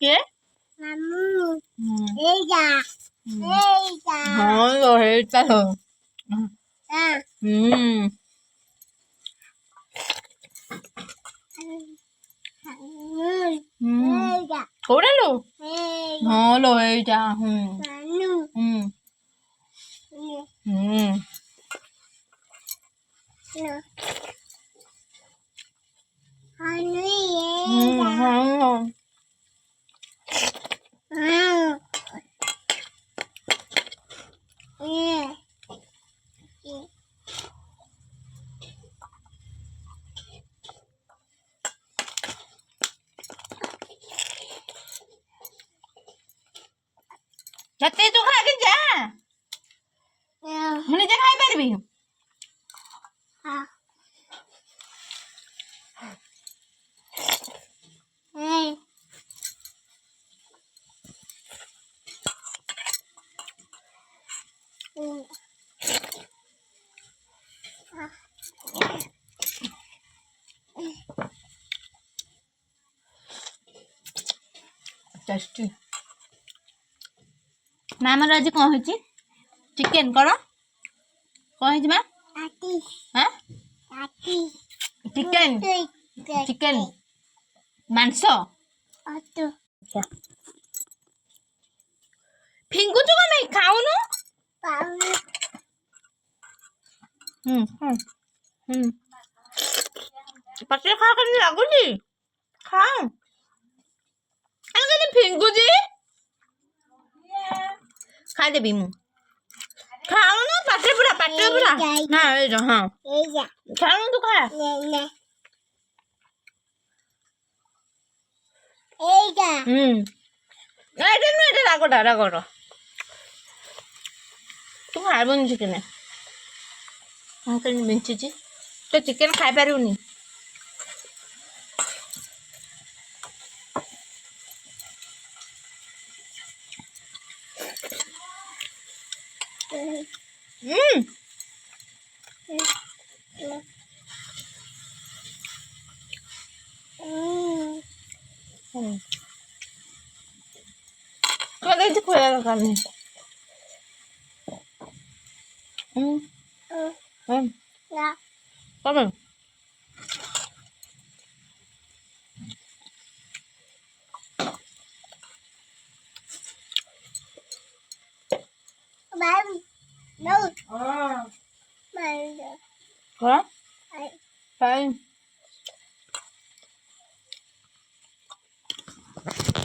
¿Qué? Ella. No, lo échalo. Mm. Cóbralo. No, lo ella. Chate tu khá cái cha. Mình chắc hai baby. Tasty. ମାମାର ଆଜି କଣ ହେଇଛି chicken କଣ ହେଇଛି ମା ହାଁ ଚିକେନ ଚିକେନ ମାଂସ ଫିଙ୍ଗୁଛୁ କଣ ପାଇଁ ଖାଉନୁ ପାଟିରେ ଖା କେମିତି ଲାଗୁଛି ଖା କେମିତି ଫିଙ୍ଗୁଛି ଖାଇଦେବି ମୁଁ ଖାଉନୁ ପାଟିରେ ପୁରା ନା ଏଇଟା ହଁ ଖାଉନୁ ତୁ ଖା ଏଇଟା ନୁହେଁ ଏଇଟା ରାଗଟା ତୁ ଖାଇବନି ଚିକେନ କେମିତି ବିଞ୍ଚିଛି ତ chicken ଖାଇପାରିବୁନି Kalian cukup ya kalian. Ya. Kamu?